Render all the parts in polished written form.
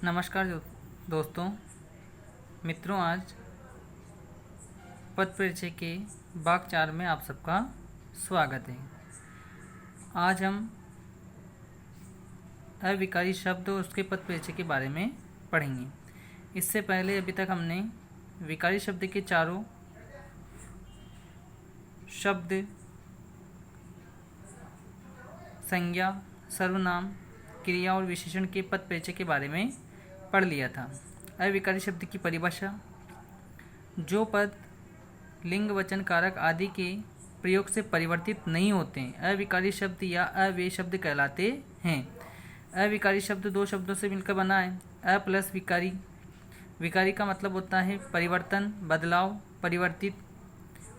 नमस्कार दोस्तों मित्रों, आज पद परिचय के भाग 4 में आप सबका स्वागत है। आज हम अविकारी शब्द और उसके पद परिचय के बारे में पढ़ेंगे। इससे पहले अभी तक हमने विकारी शब्द के चारों शब्द, संज्ञा, सर्वनाम, क्रिया और विशेषण के पद परिचय के बारे में पढ़ लिया था। अविकारी शब्द की परिभाषा: जो पद लिंग, वचन, कारक आदि के प्रयोग से परिवर्तित नहीं होते हैं अविकारी शब्द या अव्ययी शब्द कहलाते हैं। अविकारी शब्द दो शब्दों से मिलकर बना है, अ प्लस विकारी। विकारी का मतलब होता है परिवर्तन, बदलाव, परिवर्तित,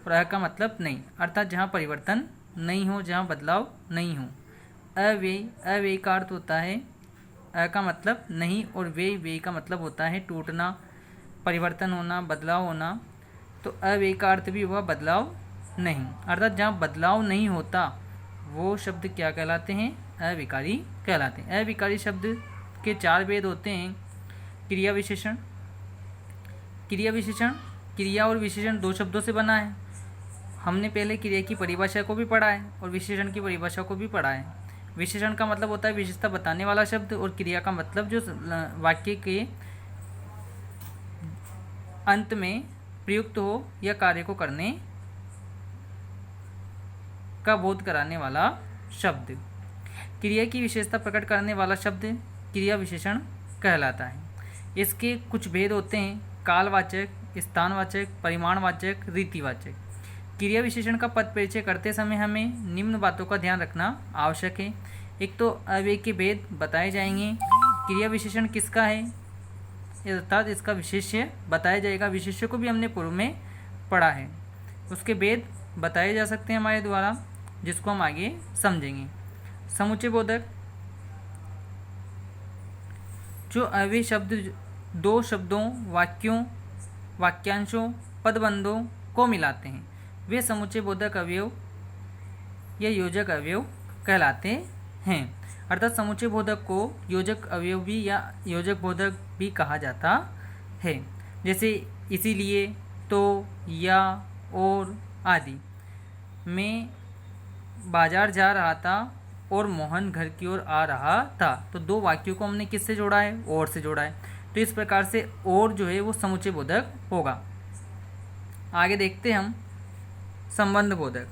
और अ का मतलब नहीं, अर्थात जहाँ परिवर्तन नहीं हो, जहाँ बदलाव नहीं हो। अव्ययी का अर्थ होता है अ का मतलब नहीं और व्यय का मतलब होता है टूटना, परिवर्तन होना, बदलाव होना। तो अव्ययी का अर्थ भी हुआ बदलाव नहीं, अर्थात जहाँ बदलाव नहीं होता वो शब्द क्या कहलाते हैं? अविकारी कहलाते हैं। अविकारी शब्द के चार भेद होते हैं: क्रिया विशेषण। क्रिया और विशेषण दो शब्दों से बना है। हमने पहले क्रिया की परिभाषा को भी पढ़ा है और विशेषण की परिभाषा को भी पढ़ा है। विशेषण का मतलब होता है विशेषता बताने वाला शब्द, और क्रिया का मतलब जो वाक्य के अंत में प्रयुक्त हो या कार्य को करने का बोध कराने वाला शब्द। क्रिया की विशेषता प्रकट करने वाला शब्द क्रिया विशेषण कहलाता है। इसके कुछ भेद होते हैं: कालवाचक, स्थानवाचक, परिमाणवाचक, रीतिवाचक। क्रिया विशेषण का पद परिचय करते समय हमें निम्न बातों का ध्यान रखना आवश्यक है। एक तो अव्यय के भेद बताए जाएंगे। क्रिया विशेषण किसका है, अर्थात इसका विशेष्य बताया जाएगा। विशेष्य को भी हमने पूर्व में पढ़ा है। उसके भेद बताए जा सकते हैं हमारे द्वारा, जिसको हम आगे समझेंगे। समुच्चय बोधक: जो अव्यय शब्द दो शब्दों, वाक्यों, वाक्यांशों, पदबंधों को मिलाते हैं वे समुच्चय बोधक अवयव या योजक अवयव कहलाते हैं। अर्थात समुच्चय बोधक को योजक अवयव भी या योजक बोधक भी कहा जाता है, जैसे इसीलिए, तो, या, और आदि। मैं बाजार जा रहा था और मोहन घर की ओर आ रहा था। तो दो वाक्यों को हमने किससे जोड़ा है? और से जोड़ा है। तो इस प्रकार से और जो है वो समुच्चय बोधक होगा। आगे देखते हैं हम संबंध बोधक।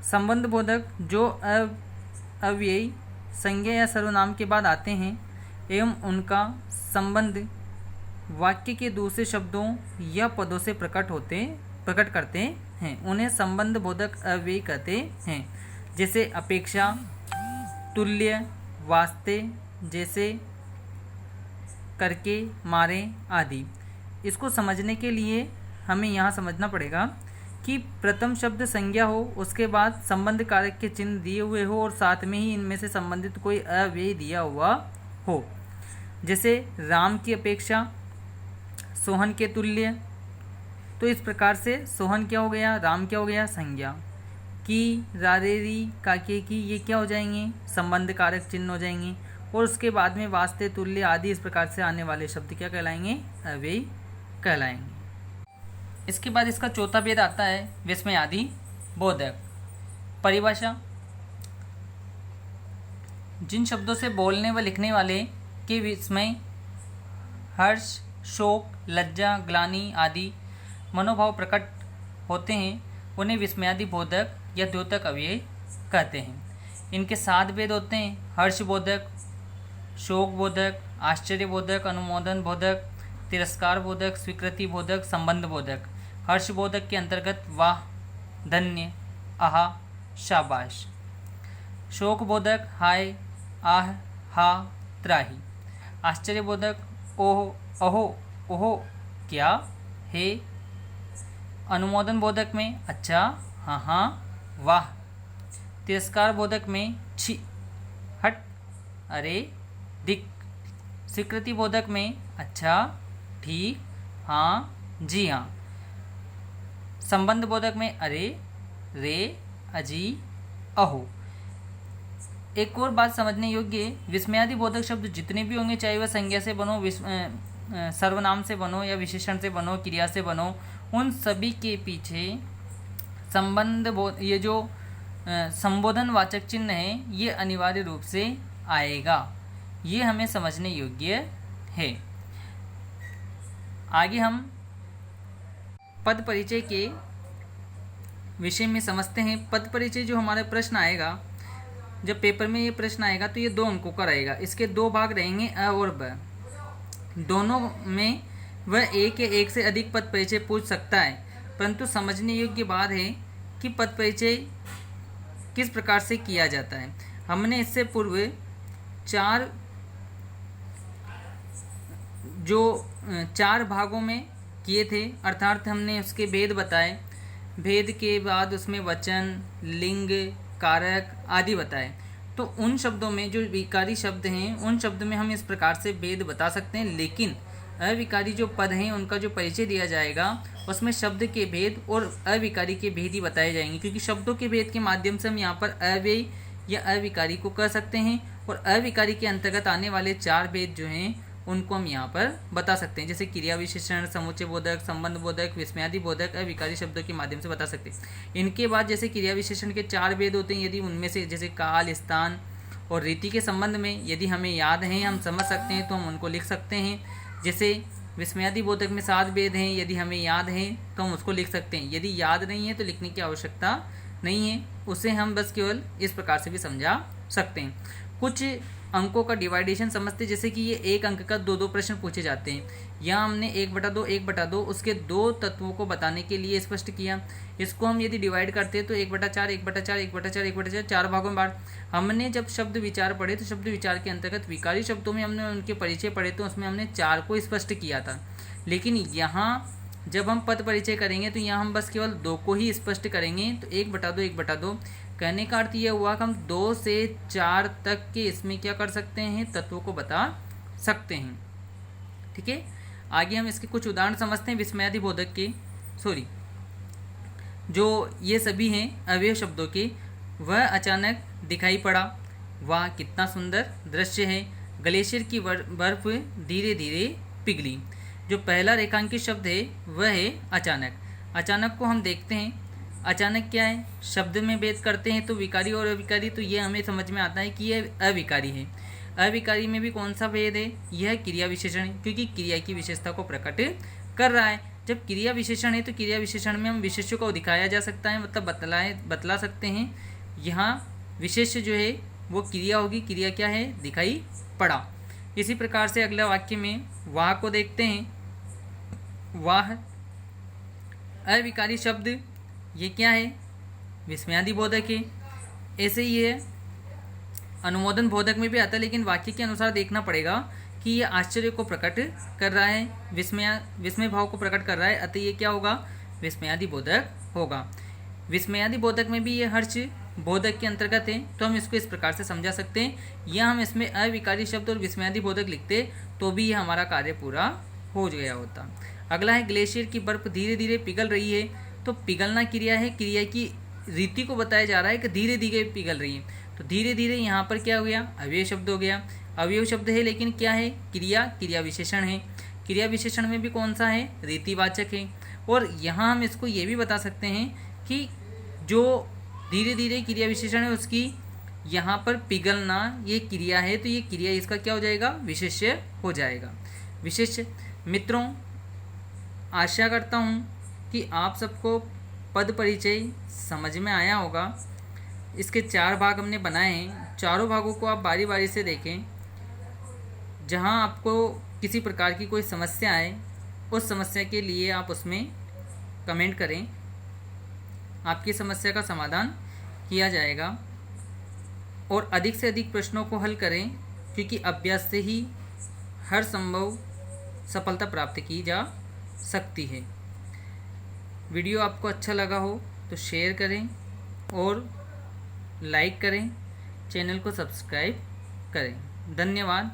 संबंध बोधक जो अव्ययी संज्ञा या सर्वनाम के बाद आते हैं एवं उनका संबंध वाक्य के दूसरे शब्दों या पदों से प्रकट करते हैं, उन्हें संबंध बोधक अव्ययी कहते हैं। जैसे अपेक्षा, तुल्य, वास्ते, जैसे, करके, मारे आदि। इसको समझने के लिए हमें यहाँ समझना पड़ेगा कि प्रथम शब्द संज्ञा हो, उसके बाद संबंध कारक के चिन्ह दिए हुए हो और साथ में ही इनमें से संबंधित कोई अव्यय दिया हुआ हो। जैसे राम की अपेक्षा, सोहन के तुल्य। तो इस प्रकार से सोहन क्या हो गया, राम क्या हो गया, संज्ञा। की, रारेरी, काके की, ये क्या हो जाएंगे? संबंध कारक चिन्ह हो जाएंगे। और उसके बाद में वास्ते, तुल्य आदि इस प्रकार से आने वाले शब्द क्या कहलाएंगे? अव्यय कहलाएंगे। इसके बाद इसका चौथा भेद आता है विस्मय आदि बोधक। परिभाषा: जिन शब्दों से बोलने व लिखने वाले के विस्मय, हर्ष, शोक, लज्जा, ग्लानि आदि मनोभाव प्रकट होते हैं उन्हें विस्मयादि बोधक या द्योतक अव्यय कहते हैं। इनके 7 भेद होते हैं: हर्ष बोधक, शोक बोधक, आश्चर्य बोधक, अनुमोदन बोधक, तिरस्कार बोधक, स्वीकृति बोधक, संबंध बोधक। हर्ष बोधक के अंतर्गत वाह, धन्य, आहा, शाबाश। शोक बोधक हाय, आह, हा, त्राही। आश्चर्य बोधक ओह, अहो, ओहो, क्या, हे। अनुमोदन बोधक में अच्छा, हाँ हाँ, वाह। तिरस्कार बोधक में छी, हट, अरे, दिक। स्वीकृति बोधक में अच्छा, ठीक, हाँ, जी हाँ। संबंध बोधक में अरे, रे, अजी, अहो। एक और बात समझने योग्य, विस्मयादि बोधक शब्द जितने भी होंगे, चाहे वह संज्ञा से बनो, सर्वनाम से बनो या विशेषण से बनो, क्रिया से बनो, उन सभी के पीछे ये जो संबोधन वाचक चिन्ह है ये अनिवार्य रूप से आएगा। ये हमें समझने योग्य है। आगे हम पद परिचय के विषय में समझते हैं। पद परिचय जो हमारा प्रश्न आएगा, जब पेपर में ये प्रश्न आएगा तो ये 2 अंकों का रहेगा। इसके 2 भाग रहेंगे, अ और ब। दोनों में वह एक या एक से अधिक पद परिचय पूछ सकता है, परंतु समझने योग्य बात है कि पद परिचय किस प्रकार से किया जाता है। हमने इससे पूर्व 4 भागों में किए थे, अर्थात हमने उसके भेद बताए। भेद के बाद उसमें वचन, लिंग, कारक आदि बताए। तो उन शब्दों में जो विकारी शब्द हैं, उन शब्द में हम इस प्रकार से भेद बता सकते हैं, लेकिन अविकारी जो पद हैं उनका जो परिचय दिया जाएगा उसमें शब्द के भेद और अविकारी के भेद ही बताए जाएंगे, क्योंकि शब्दों के भेद के माध्यम से हम यहाँ पर अव्यय या अविकारी को कह सकते हैं, और अविकारी के अंतर्गत आने वाले 4 भेद जो हैं उनको हम यहाँ पर बता सकते हैं, जैसे क्रिया विशेषण, समुच्चय बोधक, संबंध बोधक, विस्मयादि बोधक, अविकारी शब्दों के माध्यम से बता सकते हैं। इनके बाद जैसे क्रिया विशेषण के 4 भेद होते हैं, यदि उनमें से जैसे काल, स्थान और रीति के संबंध में यदि हमें याद हैं, हम समझ सकते हैं तो हम उनको लिख सकते हैं। जैसे विस्मयादि बोधक में 7 भेद हैं, यदि हमें याद हैं तो हम उसको लिख सकते हैं। यदि याद नहीं है तो लिखने की आवश्यकता नहीं है, उसे हम बस केवल इस प्रकार से भी समझा सकते हैं। कुछ अंकों का डिवाइडेशन समझते, जैसे कि ये 1 अंक का 2-2 प्रश्न पूछे जाते हैं। यहाँ हमने 1/2 1/2 उसके 2 तत्वों को बताने के लिए स्पष्ट किया। इसको हम यदि डिवाइड करते हैं तो 1/4 1/4 1/4 1/4 4 भागों में बांट। हमने जब शब्द विचार पढ़े तो शब्द विचार के अंतर्गत विकारी शब्दों में हमने उनके परिचय पढ़े, तो उसमें हमने 4 को स्पष्ट किया था। लेकिन यहाँ जब हम पद परिचय करेंगे तो यहाँ हम बस केवल 2 को ही स्पष्ट करेंगे। तो 1/2 1/2 कहने का अर्थ यह हुआ कि हम 2 से 4 तक के इसमें क्या कर सकते हैं, तत्वों को बता सकते हैं। ठीक है, आगे हम इसके कुछ उदाहरण समझते हैं। विस्मयादि बोधक के जो ये सभी हैं अवयव शब्दों के, वह अचानक दिखाई पड़ा, वाह कितना सुंदर दृश्य है, ग्लेशियर की बर्फ धीरे धीरे पिघली। जो पहला रेखांकित शब्द है वह है अचानक। अचानक को हम देखते हैं, अचानक क्या है, शब्द में भेद करते हैं तो विकारी और अविकारी, तो ये हमें समझ में आता है कि यह अविकारी है। अविकारी में भी कौन सा भेद है, यह क्रिया विशेषण है, क्योंकि क्रिया की विशेषता को प्रकट कर रहा है। जब क्रिया विशेषण है तो क्रिया विशेषण में हम विशेष्य को दिखाया जा सकता है, मतलब बतला सकते हैं। यहाँ विशेष्य जो है वो क्रिया होगी, क्रिया क्या है, दिखाई पड़ा। इसी प्रकार से अगला वाक्य में वाह को देखते हैं। वाह अविकारी शब्द, ये क्या है, विस्मयादि बोधक है। ऐसे ही है अनुमोदन बोधक में भी आता है, लेकिन वाक्य के अनुसार देखना पड़ेगा कि ये आश्चर्य को प्रकट कर रहा है, विस्मय भाव को प्रकट कर रहा है, अतः ये क्या होगा, विस्मयादि बोधक होगा। विस्मयादि बोधक में भी ये हर्ष बोधक के अंतर्गत है, तो हम इसको इस प्रकार से समझा सकते हैं। या हम इसमें अविकारी शब्द और विस्मयादि बोधक लिखते तो भी ये हमारा कार्य पूरा हो गया होता। अगला है ग्लेशियर की बर्फ धीरे धीरे पिघल रही है। तो पिघलना क्रिया है, क्रिया की रीति को बताया जा रहा है कि धीरे धीरे पिघल रही है। तो धीरे धीरे यहाँ पर क्या हो गया, अवयव शब्द हो गया। अवयव शब्द है लेकिन क्या है, क्रिया विशेषण है। क्रिया विशेषण में भी कौन सा है, रीतिवाचक है। और यहाँ हम इसको ये भी बता सकते हैं कि जो धीरे धीरे क्रिया विशेषण है उसकी यहाँ पर पिघलना ये क्रिया है, तो ये क्रिया इसका क्या हो जाएगा, विशेष्य हो जाएगा। विशेष्य मित्रों, आशा करता हूँ कि आप सबको पद परिचय समझ में आया होगा। इसके 4 भाग हमने बनाए हैं, चारों भागों को आप बारी बारी से देखें। जहाँ आपको किसी प्रकार की कोई समस्या आए, उस समस्या के लिए आप उसमें कमेंट करें, आपकी समस्या का समाधान किया जाएगा। और अधिक से अधिक प्रश्नों को हल करें, क्योंकि अभ्यास से ही हर संभव सफलता प्राप्त की जा सकती है। वीडियो आपको अच्छा लगा हो तो शेयर करें और लाइक करें, चैनल को सब्सक्राइब करें। धन्यवाद।